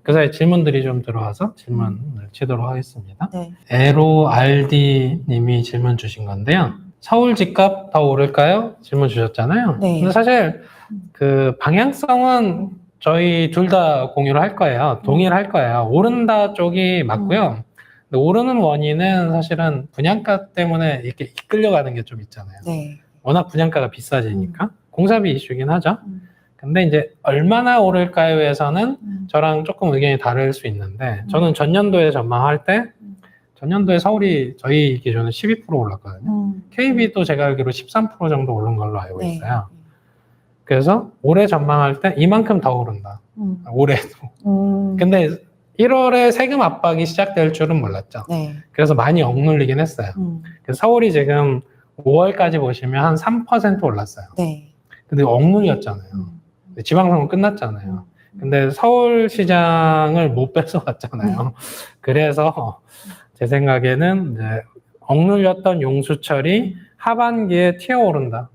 그 사이 질문들이 좀 들어와서 질문을 치도록 하겠습니다. 네. 에로알디 님이 질문 주신 건데요. 서울 집값 더 오를까요? 질문 주셨잖아요. 네. 근데 사실 그 방향성은 저희 둘 다 공유를 할 거예요. 동일할 거예요. 오른다 쪽이 맞고요. 근데 오르는 원인은 사실은 분양가 때문에 이렇게 이끌려가는 게 좀 있잖아요. 네. 워낙 분양가가 비싸지니까 공사비 이슈긴 하죠. 근데 이제 얼마나 오를까요에서는 저랑 조금 의견이 다를 수 있는데 저는 전년도에 전망할 때 전년도에 서울이 저희 기준은 12% 올랐거든요. KB도 제가 알기로 13% 정도 오른 걸로 알고 네. 있어요. 그래서 올해 전망할 때 이만큼 더 오른다. 올해도. 근데 1월에 세금 압박이 시작될 줄은 몰랐죠. 네. 그래서 많이 억눌리긴 했어요. 그래서 서울이 지금 5월까지 보시면 한 3% 올랐어요. 네. 근데 억눌렸잖아요. 지방선거 끝났잖아요. 근데 서울시장을 못 뺏어갔잖아요. 그래서 제 생각에는 이제 억눌렸던 용수철이 하반기에 튀어오른다.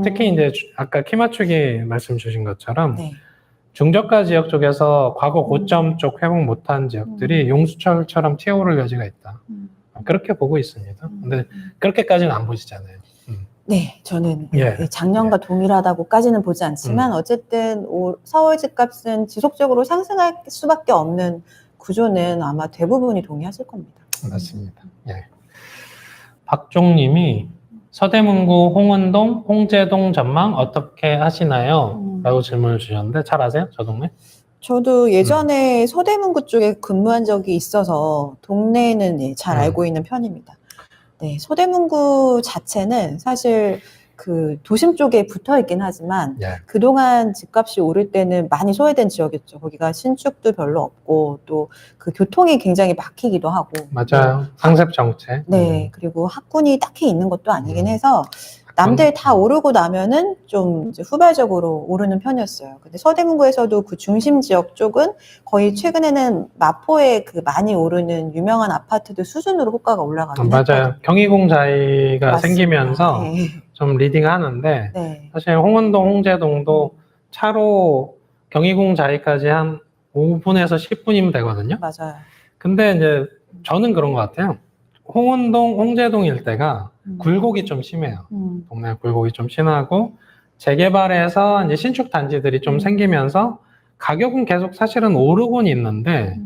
특히 이제 아까 키 맞추기 말씀 주신 것처럼 네. 중저가 지역 쪽에서 과거 고점 쪽 회복 못한 지역들이 용수철처럼 튀어오를 여지가 있다. 그렇게 보고 있습니다. 근데 그렇게까지는 안 보시잖아요. 네, 저는 예. 작년과 동일하다고까지는 보지 않지만 어쨌든 서울 집값은 지속적으로 상승할 수밖에 없는 구조는 아마 대부분이 동의하실 겁니다. 맞습니다. 예. 박종님이 서대문구 홍은동, 홍제동 전망 어떻게 하시나요? 라고 질문을 주셨는데 잘 아세요? 저 동네? 저도 예전에 서대문구 쪽에 근무한 적이 있어서 동네는 잘 알고 있는 편입니다. 네, 서대문구 자체는 사실 그 도심 쪽에 붙어 있긴 하지만 예. 그동안 집값이 오를 때는 많이 소외된 지역이었죠. 거기가 신축도 별로 없고 또 그 교통이 굉장히 막히기도 하고. 맞아요. 상습 정책. 네, 그리고 학군이 딱히 있는 것도 아니긴 해서 남들 다 오르고 나면은 좀 이제 후발적으로 오르는 편이었어요. 근데 서대문구에서도 그 중심 지역 쪽은 거의 최근에는 마포에 그 많이 오르는 유명한 아파트들 수준으로 호가가 올라가긴 맞아요. 했거든요. 경희공자이가 맞습니다. 생기면서 네. 좀 리딩하는데 네. 사실 홍은동, 홍제동도 차로 경희공자이까지 한 5분에서 10분이면 되거든요. 맞아요. 근데 이제 저는 그런 것 같아요. 홍은동, 홍제동 일대가 굴곡이 좀 심해요. 동네 굴곡이 좀 심하고 재개발해서 이제 신축 단지들이 좀 생기면서 가격은 계속 사실은 오르곤 있는데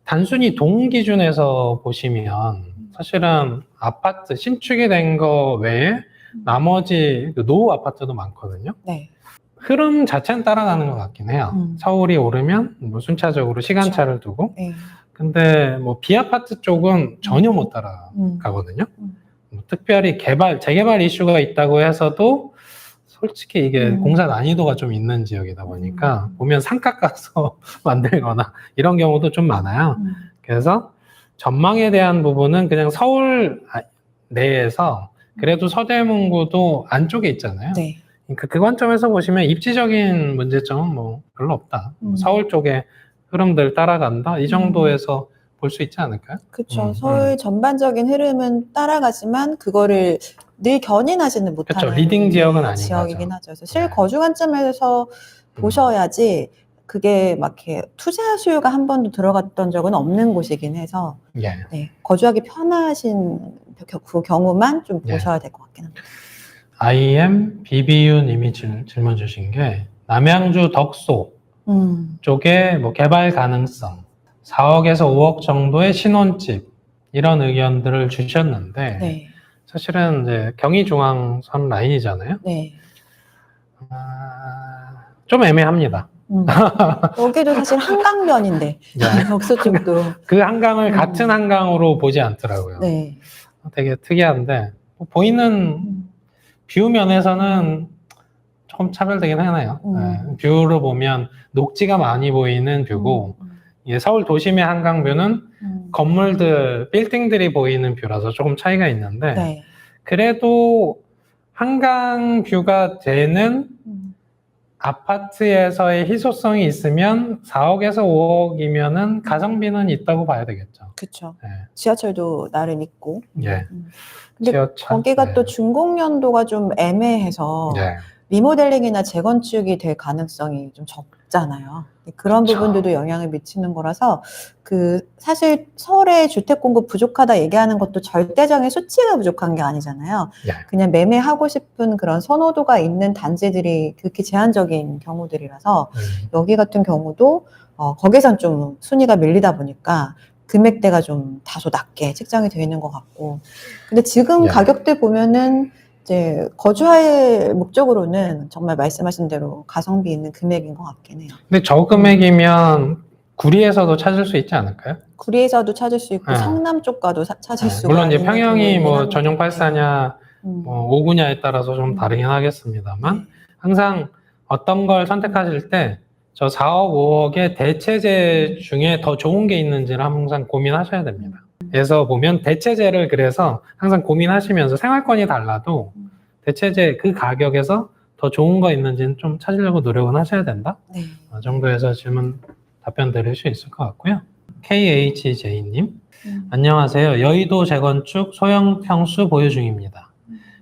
단순히 동 기준에서 보시면 사실은 아파트 신축이 된 거 외에 나머지 노후 아파트도 많거든요. 네. 흐름 자체는 따라가는 것 같긴 해요. 서울이 오르면 뭐 순차적으로 시간차를 두고 네. 근데 뭐 비아파트 쪽은 전혀 못 따라가거든요. 뭐 특별히 재개발 이슈가 있다고 해서도 솔직히 이게 공사 난이도가 좀 있는 지역이다 보니까 보면 상가 가서 만들거나 이런 경우도 좀 많아요. 그래서 전망에 대한 부분은 그냥 서울 내에서 그래도 서대문구도 안쪽에 있잖아요. 네. 그러니까 그 관점에서 보시면 입지적인 문제점은 뭐 별로 없다. 서울 쪽에 흐름들 따라간다. 이 정도에서 볼 수 있지 않을까요? 그렇죠. 서울 전반적인 흐름은 따라가지만 그거를 늘 견인하지는 못하는 리딩 지역은 아닌 지역이긴 거죠. 하죠. 실거주 관점에서 보셔야지 그게 막 이렇게 투자 수요가 한 번도 들어갔던 적은 없는 곳이긴 해서 예. 네, 거주하기 편하신 그 경우만 좀 보셔야 될 것 같긴 합니다. IM BBU 님이 질문 주신 게 남양주 덕소 쪽에 뭐 개발 가능성 4억에서 5억 정도의 신혼집 이런 의견들을 주셨는데 네. 사실은 이제 경의중앙선 라인이잖아요. 네. 좀 애매합니다. 여기도 사실 한강변인데 덕소 쪽도 그 한강을 같은 한강으로 보지 않더라고요. 네. 되게 특이한데 보이는 뷰 면에서는 조금 차별되긴 하네요. 네, 뷰로 보면 녹지가 많이 보이는 뷰고 서울 도심의 한강 뷰는 건물들, 빌딩들이 보이는 뷰라서 조금 차이가 있는데 네. 그래도 한강 뷰가 되는 아파트에서의 희소성이 있으면 4억에서 5억이면은 가성비는 있다고 봐야 되겠죠. 그렇죠. 네. 지하철도 나름 있고. 예. 근데 지하철? 거기가 네. 또 준공연도가 좀 애매해서 네. 리모델링이나 재건축이 될 가능성이 좀 높잖아요. 그런 그쵸. 부분들도 영향을 미치는 거라서 사실 서울의 주택 공급 부족하다 얘기하는 것도 절대적인 수치가 부족한 게 아니잖아요. 예. 그냥 매매하고 싶은 그런 선호도가 있는 단지들이 극히 제한적인 경우들이라서 여기 같은 경우도 거기선 좀 순위가 밀리다 보니까 금액대가 좀 다소 낮게 책정이 되어 있는 것 같고, 근데 지금 예. 가격대 보면은 이제 거주할 목적으로는 정말 말씀하신 대로 가성비 있는 금액인 것 같긴 해요. 근데 저 금액이면 구리에서도 찾을 수 있지 않을까요? 구리에서도 찾을 수 있고 예. 성남 쪽 가도 찾을 수가 물론 이제 있는 평형이 금액이긴 뭐 합니다. 전용 8사냐 뭐 5구냐에 따라서 좀 다르긴 하겠습니다만, 항상 어떤 걸 선택하실 때 저 4억, 5억의 대체재 중에 더 좋은 게 있는지를 항상 고민하셔야 됩니다. 그래서 보면 대체재를 그래서 항상 고민하시면서 생활권이 달라도 대체재 그 가격에서 더 좋은 거 있는지는 좀 찾으려고 노력은 하셔야 된다. 네. 정도에서 질문 답변 드릴 수 있을 것 같고요. KHJ님, 안녕하세요. 여의도 재건축 소형 평수 보유 중입니다.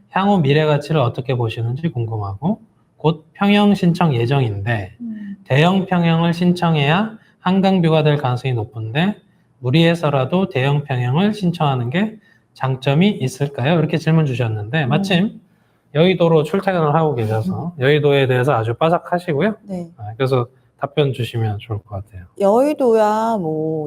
향후 미래 가치를 어떻게 보시는지 궁금하고 곧 평형 신청 예정인데 대형 평형을 신청해야 한강뷰가 될 가능성이 높은데 무리해서라도 대형 평형을 신청하는 게 장점이 있을까요? 이렇게 질문 주셨는데 마침 여의도로 출퇴근을 하고 계셔서 여의도에 대해서 아주 빠삭하시고요. 네. 그래서 답변 주시면 좋을 것 같아요.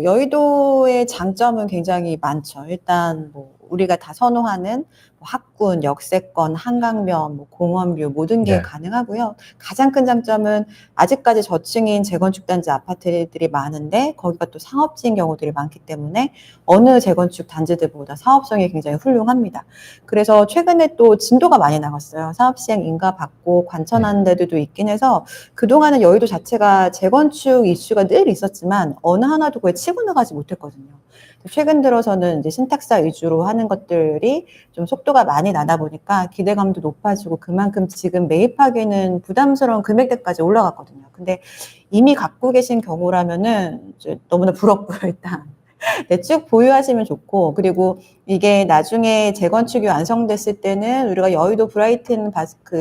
여의도의 장점은 굉장히 많죠. 일단 우리가 다 선호하는 학군, 역세권, 한강변, 공원뷰 모든 게 네. 가능하고요. 가장 큰 장점은 아직까지 저층인 재건축 단지 아파트들이 많은데 거기가 또 상업지인 경우들이 많기 때문에 어느 재건축 단지들보다 사업성이 굉장히 훌륭합니다. 그래서 최근에 또 진도가 많이 나갔어요. 사업시행 인가 받고 관천하는 데들도 있긴 해서 그동안은 여의도 자체가 재건축 이슈가 늘 있었지만 어느 하나도 거의 치고 나가지 못했거든요. 최근 들어서는 이제 신탁사 위주로 하는 것들이 좀 속도가 많이 나다 보니까 기대감도 높아지고 그만큼 지금 매입하기에는 부담스러운 금액대까지 올라갔거든요. 근데 이미 갖고 계신 경우라면은 이제 너무나 부럽고요, 일단. 네, 쭉 보유하시면 좋고, 그리고 이게 나중에 재건축이 완성됐을 때는 우리가 여의도 브라이튼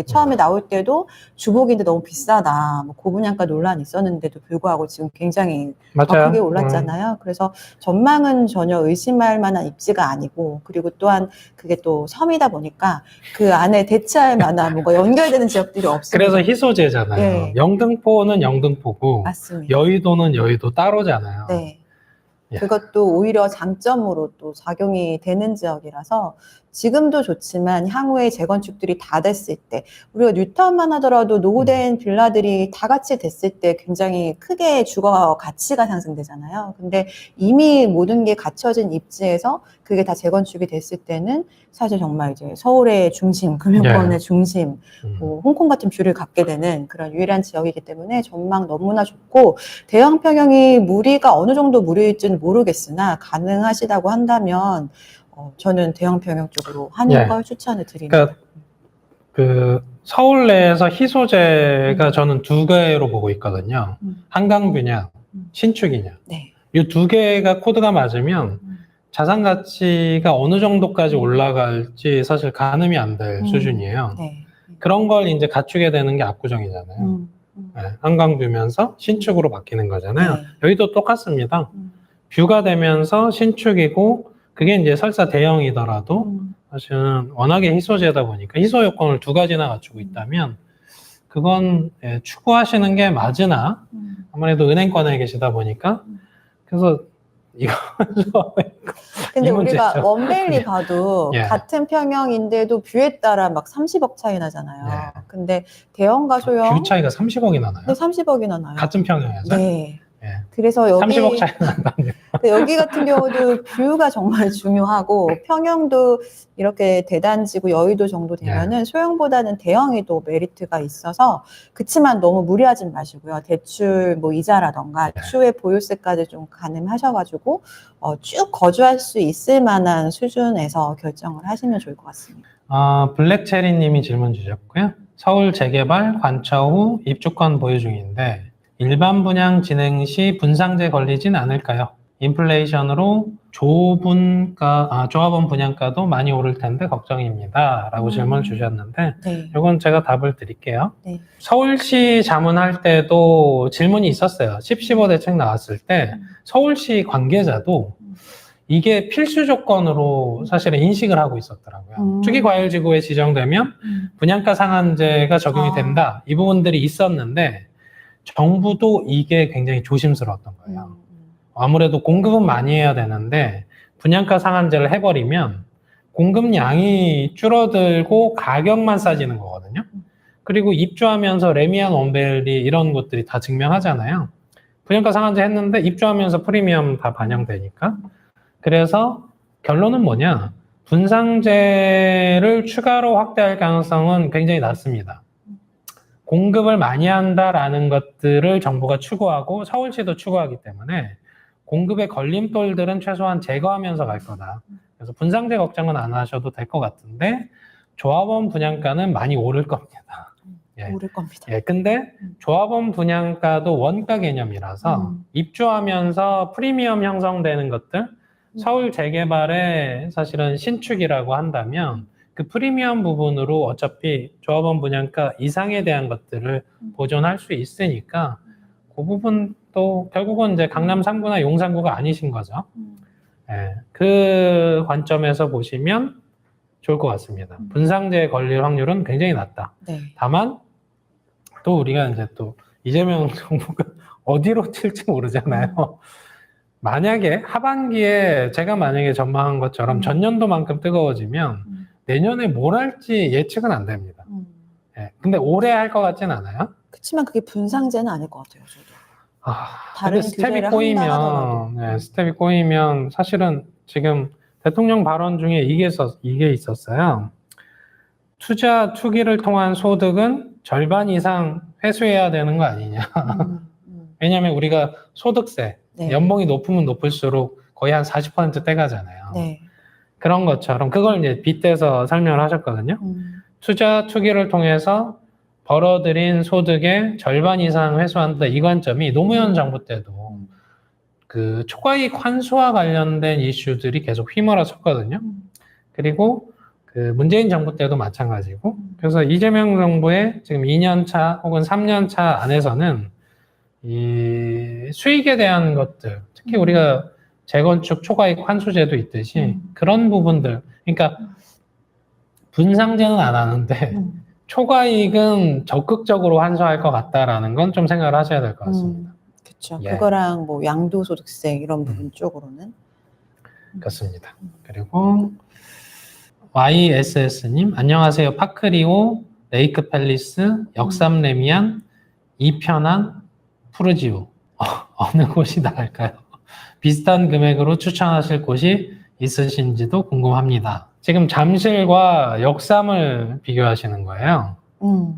처음에 나올 때도 주복인데 너무 비싸다, 고분양가 논란이 있었는데도 불구하고 지금 굉장히 맞아요. 크게 올랐잖아요. 그래서 전망은 전혀 의심할 만한 입지가 아니고, 그리고 또한 그게 또 섬이다 보니까 그 안에 대체할 만한 뭔가 연결되는 지역들이 없습니다. 그래서 희소재잖아요. 네. 영등포는 영등포고 맞습니다. 여의도는 여의도 따로잖아요. 네. 예. 그것도 오히려 장점으로 또 작용이 되는 지역이라서 지금도 좋지만 향후에 재건축들이 다 됐을 때 우리가 뉴타운만 하더라도 노후된 빌라들이 다 같이 됐을 때 굉장히 크게 주거 가치가 상승되잖아요. 근데 이미 모든 게 갖춰진 입지에서 그게 다 재건축이 됐을 때는 사실 정말 이제 서울의 중심, 금융권의 중심, 홍콩 같은 뷰를 갖게 되는 그런 유일한 지역이기 때문에 전망 너무나 좋고, 대형 평형이 무리가 어느 정도 무리일지는 모르겠으나 가능하시다고 한다면 저는 대형 평형 쪽으로 하는 걸 추천을 드립니다. 그러니까 서울 내에서 희소재가 저는 두 개로 보고 있거든요. 한강뷰냐, 신축이냐. 네. 이 두 개가 코드가 맞으면 자산 가치가 어느 정도까지 올라갈지 사실 가늠이 안 될 수준이에요. 네. 그런 걸 이제 갖추게 되는 게 압구정이잖아요. 네, 한강뷰면서 신축으로 바뀌는 거잖아요. 네. 여기도 똑같습니다. 뷰가 되면서 신축이고 그게 이제 설사 대형이더라도 사실은 워낙에 희소재다 보니까 희소 요건을 두 가지나 갖추고 있다면 그건 추구하시는 게 맞으나 아무래도 은행권에 계시다 보니까 그래서 이거 근데 이 우리가 문제죠. 원벨리 봐도 예. 같은 평형인데도 뷰에 따라 막 30억 차이 나잖아요. 네. 근데 대형과 소형 뷰 차이가 30억이 나나요? 네, 30억이나 나요. 같은 평형에서? 네. 예. 그래서 여기 30억 차이 난다네요. 여기 같은 경우도 뷰가 정말 중요하고 평형도 이렇게 대단지고 여의도 정도 되면은 소형보다는 대형이 또 메리트가 있어서, 그치만 너무 무리하진 마시고요. 대출 이자라던가 추후에 보유세까지 좀 가늠하셔가지고 쭉 거주할 수 있을 만한 수준에서 결정을 하시면 좋을 것 같습니다. 블랙체리님이 질문 주셨고요. 서울 재개발 관차 후 입주권 보유 중인데 일반 분양 진행 시 분상제 걸리진 않을까요? 인플레이션으로 조합원 분양가도 많이 오를 텐데 걱정입니다. 라고 질문을 주셨는데, 네. 이건 제가 답을 드릴게요. 네. 서울시 자문할 때도 질문이 있었어요. 10.15 대책 나왔을 때 서울시 관계자도 이게 필수 조건으로 사실은 인식을 하고 있었더라고요. 투기과열지구에 지정되면 분양가 상한제가 적용이 된다. 이 부분들이 있었는데 정부도 이게 굉장히 조심스러웠던 거예요. 아무래도 공급은 많이 해야 되는데 분양가 상한제를 해버리면 공급량이 줄어들고 가격만 싸지는 거거든요. 그리고 입주하면서 레미안 원벨리 이런 것들이 다 증명하잖아요. 분양가 상한제 했는데 입주하면서 프리미엄 다 반영되니까. 그래서 결론은 뭐냐? 분상제를 추가로 확대할 가능성은 굉장히 낮습니다. 공급을 많이 한다라는 것들을 정부가 추구하고 서울시도 추구하기 때문에 공급의 걸림돌들은 최소한 제거하면서 갈 거다. 그래서 분상제 걱정은 안 하셔도 될 것 같은데 조합원 분양가는 많이 오를 겁니다. 예. 오를 겁니다. 예, 근데 조합원 분양가도 원가 개념이라서 입주하면서 프리미엄 형성되는 것들, 서울 재개발의 사실은 신축이라고 한다면 그 프리미엄 부분으로 어차피 조합원 분양가 이상에 대한 것들을 보존할 수 있으니까 그 부분도 결국은 이제 강남 3구나 용산구가 아니신 거죠. 예, 그 관점에서 보시면 좋을 것 같습니다. 분상제에 걸릴 확률은 굉장히 낮다. 네. 다만 또 우리가 이제 또 이재명 정부가 어디로 튈지 모르잖아요. 만약에 하반기에 제가 만약에 전망한 것처럼 전년도만큼 뜨거워지면 내년에 뭘 할지 예측은 안 됩니다. 예, 근데 올해 할 것 같진 않아요. 그렇지만 그게 분상제는 아닐 것 같아요. 저도. 근데 스텝이 꼬이면, 네, 스텝이 꼬이면 사실은 지금 대통령 발언 중에 이게 있었어요. 투기를 통한 소득은 절반 이상 회수해야 되는 거 아니냐. 왜냐하면 우리가 소득세, 네. 연봉이 높으면 높을수록 거의 한 40% 떼가잖아요. 네. 그런 것처럼 그걸 이제 빗대서 설명을 하셨거든요. 투기를 통해서 벌어들인 소득의 절반 이상 회수한다. 이 관점이 노무현 정부 때도 그 초과이익 환수와 관련된 이슈들이 계속 휘몰아쳤거든요. 그리고 그 문재인 정부 때도 마찬가지고. 그래서 이재명 정부의 지금 2년 차 혹은 3년 차 안에서는 이 수익에 대한 것들, 특히 우리가 재건축 초과이익 환수제도 있듯이 그런 부분들, 그러니까 분상제는 안 하는데 초과이익은 적극적으로 환수할 것 같다라는 건 좀 생각을 하셔야 될 것 같습니다. 그렇죠. 예. 그거랑 뭐 양도소득세 이런 부분 쪽으로는 그렇습니다. 그리고 YSS님 안녕하세요. 파크리오, 레이크 팰리스, 역삼 레미안, 이편한, 푸르지오 어느 곳이 나을까요? 비슷한 금액으로 추천하실 곳이 있으신지도 궁금합니다. 지금 잠실과 역삼을 비교하시는 거예요.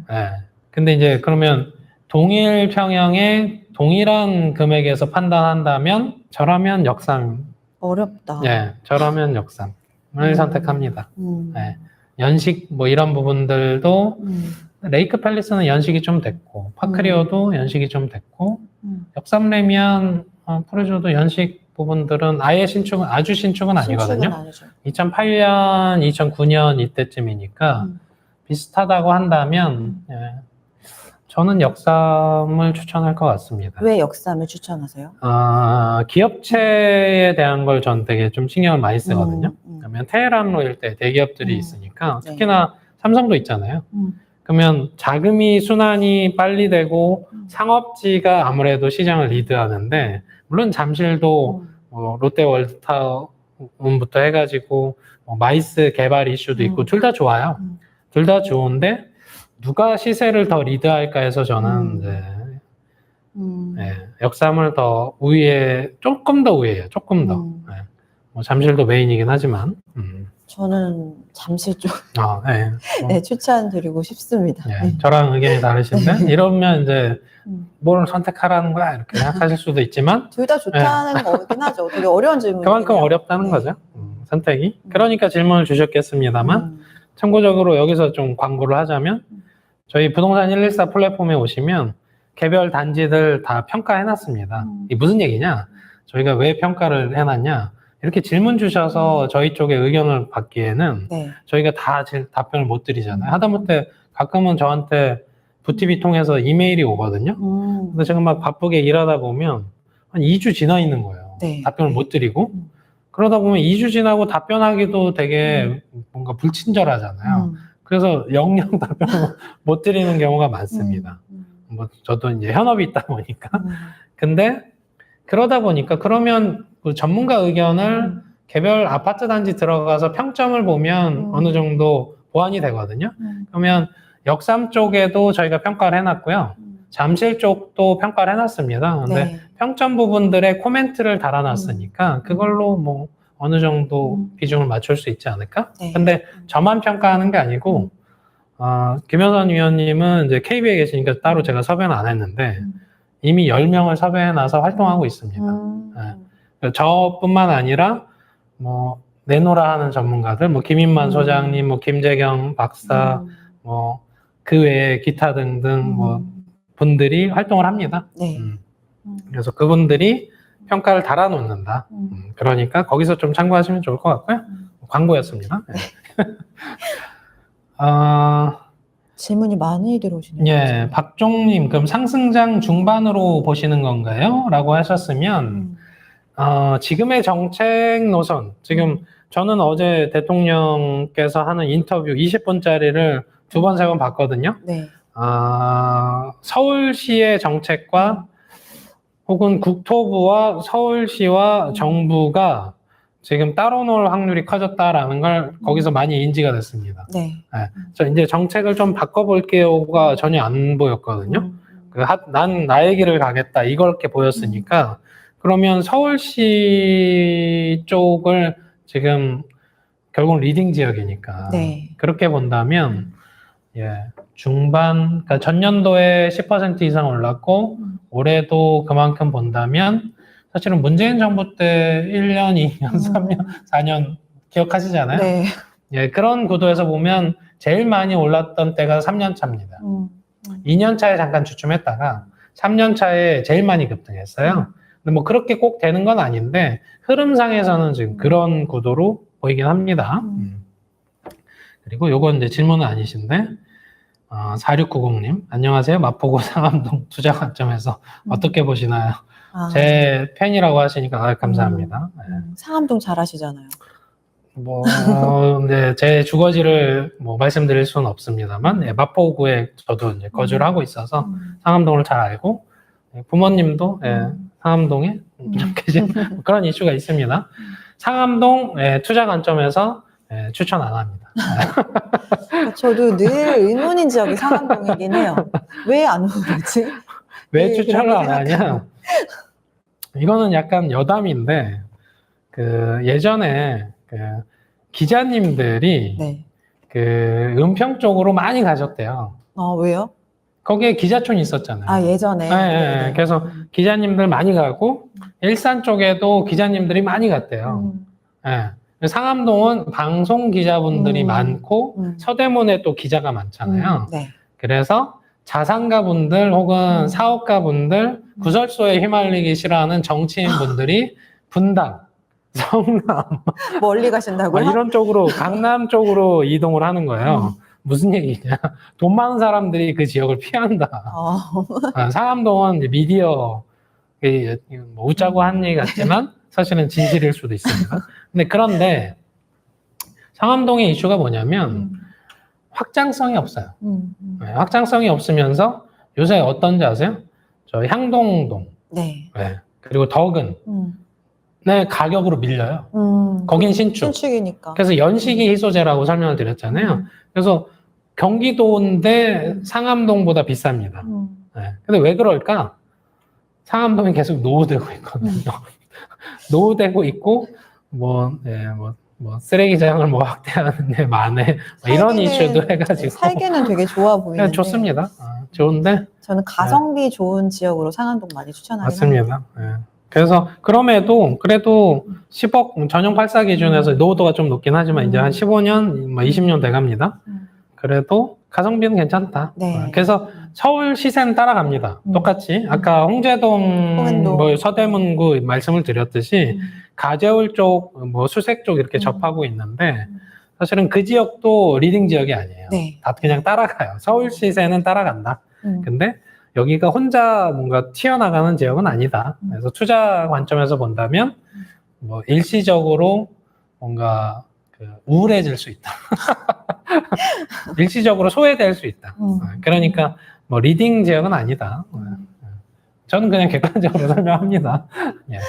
네. 근데 이제 그러면 동일 평형의 동일한 금액에서 판단한다면 저라면 역삼. 어렵다. 네, 저라면 역삼을 선택합니다. 네. 연식 뭐 이런 부분들도 레이크 팰리스는 연식이 좀 됐고 파크리오도 연식이 좀 됐고 역삼 레미안 푸르지오도 연식 부분들은 아주 신축은 아니거든요. 2008년, 2009년 이때쯤이니까 비슷하다고 한다면 예, 저는 역삼을 추천할 것 같습니다. 왜 역삼을 추천하세요? 기업체에 대한 걸 전 되게 좀 신경을 많이 쓰거든요. 그러면 테헤란로 일대 대기업들이 있으니까 특히나 삼성도 있잖아요. 그러면 자금이 순환이 빨리 되고 상업지가 아무래도 시장을 리드하는데 물론 잠실도 뭐 롯데월드타운부터 해가지고 뭐 마이스 개발 이슈도 있고 둘 다 좋아요. 둘 다 좋은데 누가 시세를 더 리드할까 해서 저는 이제 네, 역삼을 더 우위에 조금 더 우위에요. 조금 더. 네. 뭐 잠실도 메인이긴 하지만. 저는 잠실 쪽 네. 네, 추천드리고 싶습니다. 네, 저랑 의견이 다르신데 이러면 이제 뭘 선택하라는 거야 이렇게 생각하실 수도 있지만 둘 다 좋다는 거긴 하죠. 되게 어려운 질문이에요. 그만큼 어렵다는 거죠. 선택이. 그러니까 질문을 주셨겠습니다만 참고적으로 여기서 좀 광고를 하자면 저희 부동산 114 플랫폼에 오시면 개별 단지들 다 평가해놨습니다. 이게 무슨 얘기냐? 저희가 왜 평가를 해놨냐 이렇게 질문 주셔서 저희 쪽에 의견을 받기에는 네. 저희가 다 답변을 못 드리잖아요. 하다못해 가끔은 저한테 부티비 통해서 이메일이 오거든요. 근데 제가 막 바쁘게 일하다 보면 한 2주 지나 있는 거예요. 네. 답변을 못 드리고. 그러다 보면 2주 지나고 답변하기도 되게 뭔가 불친절하잖아요. 그래서 영영 답변을 못 드리는 경우가 많습니다. 뭐 저도 이제 현업이 있다 보니까. 근데 그러다 보니까 그러면 그 전문가 의견을 개별 아파트 단지 들어가서 평점을 보면 어느 정도 보완이 되거든요. 그러면 역삼 쪽에도 저희가 평가를 해놨고요. 잠실 쪽도 평가를 해놨습니다. 근데 네. 평점 부분들에 코멘트를 달아놨으니까 그걸로 뭐 어느 정도 비중을 맞출 수 있지 않을까? 네. 근데 저만 평가하는 게 아니고 김효선 위원님은 이제 KB에 계시니까 따로 제가 섭외는 안 했는데 이미 10명을 섭외해놔서 활동하고 있습니다. 네. 저뿐만 아니라 뭐 내노라 하는 전문가들, 뭐 김인만 소장님, 뭐 김재경 박사, 뭐 그 외에 기타 등등 뭐 분들이 활동을 합니다. 네. 그래서 그분들이 평가를 달아놓는다. 그러니까 거기서 좀 참고하시면 좋을 것 같고요. 광고였습니다. 네. 질문이 많이 들어오시네요. 예, 박종님, 그럼 상승장 중반으로 보시는 건가요? 라고 하셨으면, 지금의 정책 노선, 지금 저는 어제 대통령께서 하는 인터뷰 20분짜리를 2번, 3번 봤거든요. 네. 서울시의 정책과 혹은 국토부와 서울시와 정부가 지금 따로 놀 확률이 커졌다라는 걸 거기서 많이 인지가 됐습니다. 네. 네. 저 이제 정책을 좀 바꿔볼게요가 전혀 안 보였거든요. 난 나의 길을 가겠다 이렇게 보였으니까 그러면 서울시 쪽을 지금 결국 리딩 지역이니까 네. 그렇게 본다면 예, 중반 그러니까 전년도에 10% 이상 올랐고 올해도 그만큼 본다면 사실은 문재인 정부 때 1년, 2년, 3년, 4년 기억하시잖아요. 네. 예, 그런 구도에서 보면 제일 많이 올랐던 때가 3년 차입니다. 2년 차에 잠깐 주춤했다가 3년 차에 제일 많이 급등했어요. 근데 뭐 그렇게 꼭 되는 건 아닌데 흐름상에서는 지금 그런 구도로 보이긴 합니다. 그리고 요건 이제 질문은 아니신데 4690님 안녕하세요. 마포구 상암동 투자 관점에서 어떻게 보시나요? 제 팬이라고 하시니까 감사합니다. 네. 상암동 잘하시잖아요. 뭐, 네, 제 주거지를 뭐 말씀드릴 수는 없습니다만, 네, 마포구에 저도 이제 거주를 하고 있어서 상암동을 잘 알고, 네, 부모님도 네, 상암동에 계신 그런 이슈가 있습니다. 상암동 투자 관점에서 추천 안 합니다. 저도 늘 의문인 지역이 상암동이긴 해요. 왜 안 오르지? 왜 추천을 안 하냐? 이거는 약간 여담인데, 그 예전에 그 기자님들이 네. 그 은평 쪽으로 많이 가셨대요. 왜요? 거기에 기자촌이 있었잖아요. 예전에. 네. 그래서 기자님들 많이 가고 일산 쪽에도 기자님들이 많이 갔대요. 네. 상암동은 방송 기자분들이 많고 서대문에 또 기자가 많잖아요. 네. 그래서 자산가분들 혹은 사업가분들 구설소에 휘말리기 싫어하는 정치인분들이 분당, 성남 멀리 가신다고요? 이런 쪽으로 강남 쪽으로 이동을 하는 거예요. 무슨 얘기냐? 돈 많은 사람들이 그 지역을 피한다. 상암동은 이제 미디어 뭐 웃자고 한 얘기 같지만 사실은 진실일 수도 있습니다. 근데 그런데 상암동의 이슈가 뭐냐면 확장성이 없어요. 네, 확장성이 없으면서 요새 어떤지 아세요? 저 향동동, 네. 네. 그리고 덕은 네, 가격으로 밀려요. 거긴 신축. 신축이니까. 그래서 연식이 희소제라고 설명을 드렸잖아요. 그래서 경기도인데 상암동보다 비쌉니다. 네. 근데 왜 그럴까? 상암동이 계속 노후되고 있거든요. 노후되고 있고, 뭐 쓰레기장을 뭐 확대하는데 만에 이런 이슈도 해가지고. 살기는 되게 좋아 보이는데. 네, 좋습니다. 좋은데. 저는 가성비 좋은 지역으로 상암동 많이 추천하긴 맞습니다. 네. 그래서 그래도 10억 전용 8사 기준에서 노후도가 좀 높긴 하지만 이제 한 15년, 20년 돼갑니다. 그래도 가성비는 괜찮다. 네. 그래서 서울 시세는 따라갑니다. 똑같이. 아까 홍은동. 뭐 서대문구 말씀을 드렸듯이 가재울 쪽, 뭐 수색 쪽 이렇게 접하고 있는데 사실은 그 지역도 리딩 지역이 아니에요. 네. 다 그냥 따라가요. 서울 시세는 따라간다. 근데 여기가 혼자 뭔가 튀어나가는 지역은 아니다. 그래서 투자 관점에서 본다면 뭐 일시적으로 뭔가 우울해질 수 있다. 일시적으로 소외될 수 있다. 그러니까 뭐 리딩 지역은 아니다. 저는 그냥 객관적으로 설명합니다. 예.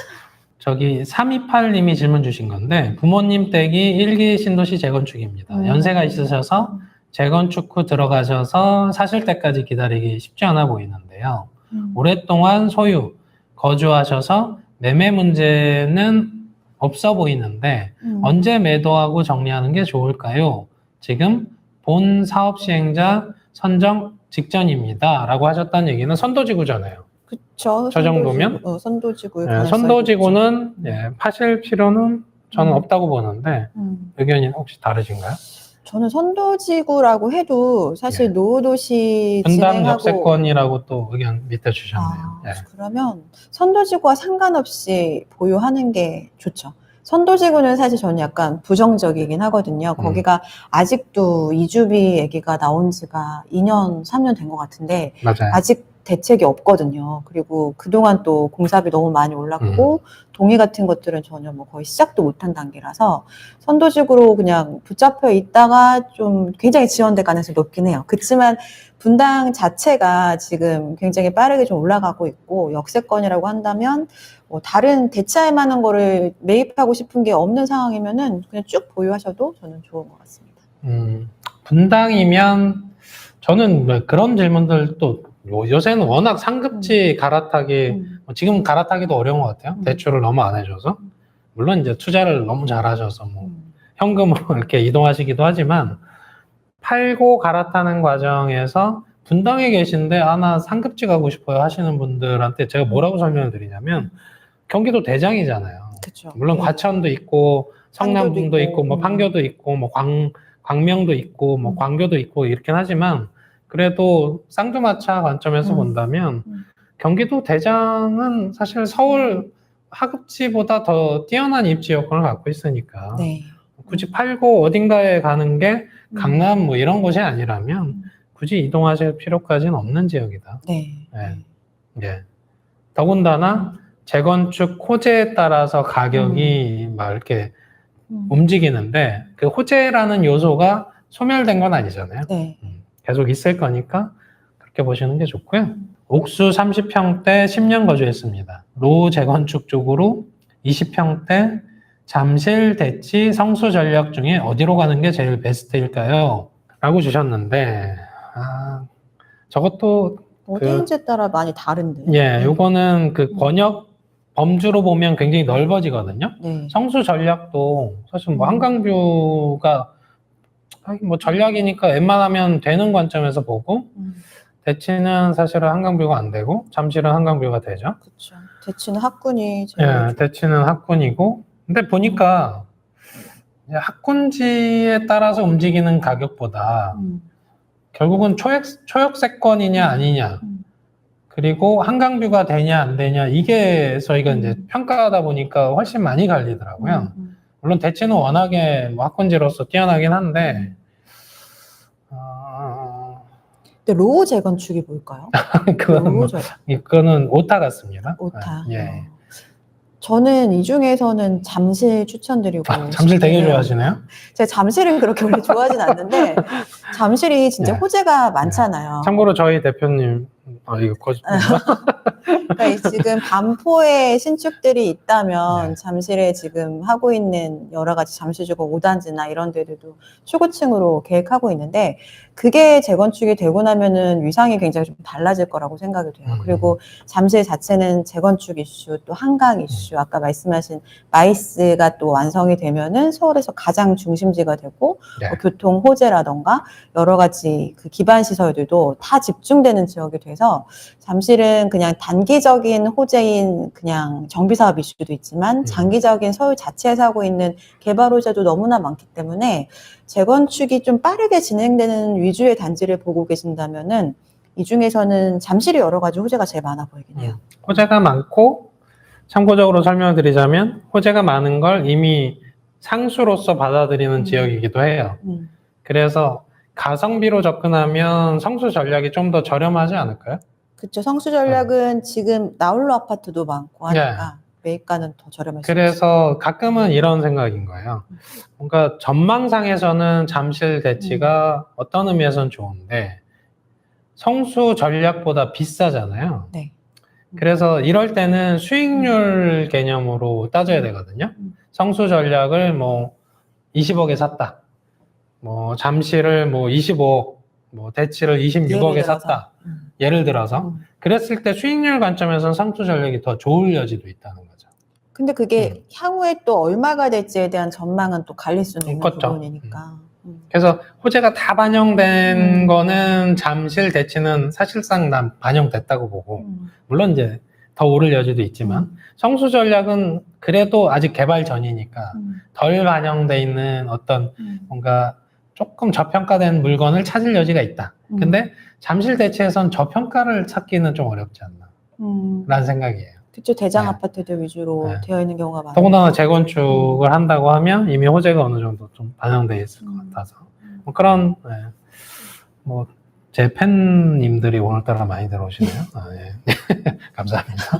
저기 328님이 질문 주신 건데 부모님 댁이 1기 신도시 재건축입니다. 연세가 있으셔서 재건축 후 들어가셔서 사실 때까지 기다리기 쉽지 않아 보이는데요. 오랫동안 소유, 거주하셔서 매매 문제는 없어 보이는데 언제 매도하고 정리하는 게 좋을까요? 지금 본 사업 시행자 선정 직전입니다. 라고 하셨다는 얘기는 선도지구잖아요. 그쵸. 저 정도면? 선도지구. 네, 선도지구는 파실 필요는 저는 없다고 보는데 의견이 혹시 다르신가요? 저는 선도지구라고 해도 사실 노후도시 분당 진행하고 역세권이라고 또 의견 밑에 주셨네요. 그러면 선도지구와 상관없이 보유하는 게 좋죠. 선도지구는 사실 저는 약간 부정적이긴 하거든요. 거기가 아직도 이주비 얘기가 나온 지가 2년, 3년 된 것 같은데 맞아요. 아직 대책이 없거든요. 그리고 그동안 또 공사비 너무 많이 올랐고 동의 같은 것들은 전혀 뭐 거의 시작도 못한 단계라서 선도지구로 그냥 붙잡혀 있다가 좀 굉장히 지연될 가능성이 높긴 해요. 그렇지만 분당 자체가 지금 굉장히 빠르게 좀 올라가고 있고 역세권이라고 한다면 뭐 다른 대체할 만한 거를 매입하고 싶은 게 없는 상황이면은 그냥 쭉 보유하셔도 저는 좋은 것 같습니다. 분당이면 저는 뭐 그런 질문들도 요새는 워낙 상급지 갈아타기 지금 갈아타기도 어려운 것 같아요. 대출을 너무 안 해줘서 물론 이제 투자를 너무 잘하셔서 뭐 현금으로 이렇게 이동하시기도 하지만 팔고 갈아타는 과정에서 분당에 계신데 나 상급지 가고 싶어요 하시는 분들한테 제가 뭐라고 설명을 드리냐면 경기도 대장이잖아요. 그쵸. 물론 과천도 있고 성남도 있고 뭐 판교도 있고 뭐 광명도 있고 뭐 광교도 있고 이렇긴 하지만 그래도 쌍두마차 관점에서 본다면 경기도 대장은 사실 서울 하급지보다 더 뛰어난 입지 여건을 갖고 있으니까 굳이 팔고 어딘가에 가는 게 강남 뭐 이런 곳이 아니라면 굳이 이동하실 필요까지는 없는 지역이다. 네. 더군다나 재건축 호재에 따라서 가격이 막 이렇게 움직이는데 그 호재라는 요소가 소멸된 건 아니잖아요. 계속 있을 거니까 그렇게 보시는 게 좋고요. 옥수 30평대 10년 거주했습니다. 로 재건축 쪽으로 20평대 잠실, 대치, 성수 전략 중에 어디로 가는 게 제일 베스트일까요? 라고 주셨는데 저것도 어디인지에 따라 많이 다른데. 요거는 그 권역 범주로 보면 굉장히 넓어지거든요. 성수 전략도 사실 뭐 한강뷰가 뭐 전략이니까 웬만하면 되는 관점에서 보고 대치는 사실은 한강뷰가 안 되고 잠실은 한강뷰가 되죠. 그렇죠. 대치는 학군이 대치는 학군이고 근데 보니까 학군지에 따라서 움직이는 가격보다 결국은 초역세권이냐 아니냐 그리고 한강뷰가 되냐 안 되냐 이게 저희가 이제 평가하다 보니까 훨씬 많이 갈리더라고요. 물론 대치는 워낙에 뭐 학군지로서 뛰어나긴 한데 근데 로우 재건축이 뭘까요? 그거는 오타 같습니다. 오타. 저는 이 중에서는 잠실 추천드리고 잠실 되게 좋아하시네요? 제가 잠실을 그렇게 원래 좋아하진 않는데 잠실이 진짜 호재가 많잖아요. 참고로 저희 대표님 이거 거짓말인가? 그러니까 지금 반포에 신축들이 있다면 잠실에 지금 하고 있는 여러 가지 잠실주거 5단지나 이런 데들도 초고층으로 계획하고 있는데 그게 재건축이 되고 나면은 위상이 굉장히 좀 달라질 거라고 생각이 돼요. 그리고 잠실 자체는 재건축 이슈, 또 한강 이슈, 아까 말씀하신 마이스가 또 완성이 되면은 서울에서 가장 중심지가 되고 뭐 교통 호재라던가 여러 가지 그 기반 시설들도 다 집중되는 지역이 돼서 잠실은 그냥 단기적인 호재인 그냥 정비사업 이슈도 있지만 장기적인 서울 자체에서 하고 있는 개발 호재도 너무나 많기 때문에 재건축이 좀 빠르게 진행되는 위주의 단지를 보고 계신다면은 이 중에서는 잠실이 여러 가지 호재가 제일 많아 보이긴 해요. 호재가 많고, 참고적으로 설명을 드리자면 호재가 많은 걸 이미 상수로서 받아들이는 지역이기도 해요. 그래서 가성비로 접근하면 성수 전략이 좀 더 저렴하지 않을까요? 그쵸. 성수 전략은 지금 나홀로 아파트도 많고 하니까 매입가는 더 저렴할 수 있어요. 그래서 가끔은 이런 생각인 거예요. 뭔가 전망상에서는 잠실 대치가 어떤 의미에서는 좋은데 성수 전략보다 비싸잖아요. 네. 그래서 이럴 때는 수익률 개념으로 따져야 되거든요. 성수 전략을 뭐 20억에 샀다. 뭐 잠실을 뭐 25억, 뭐 대치를 26억에 샀다. 예를 들어서. 그랬을 때 수익률 관점에서는 성수 전략이 더 좋을 여지도 있다는 거죠. 근데 그게 향후에 또 얼마가 될지에 대한 전망은 또 갈릴 수는 있는 그렇죠. 부분이니까. 그래서 호재가 다 반영된 거는 잠실 대치는 사실상 난 반영됐다고 보고, 물론 이제 더 오를 여지도 있지만 성수 전략은 그래도 아직 개발 전이니까 덜 반영돼 있는 어떤 뭔가 조금 저평가된 물건을 찾을 여지가 있다. 근데 잠실 대치에선 저평가를 찾기는 좀 어렵지 않나 라는 생각이에요. 그쵸. 대장 네. 아파트들 위주로 되어 있는 경우가 많아요. 더군다나 재건축을 한다고 하면 이미 호재가 어느 정도 좀 반영돼 있을 것 같아서 뭐 그런 뭐 제 팬님들이 오늘따라 많이 들어오시네요. 아, 예. 감사합니다.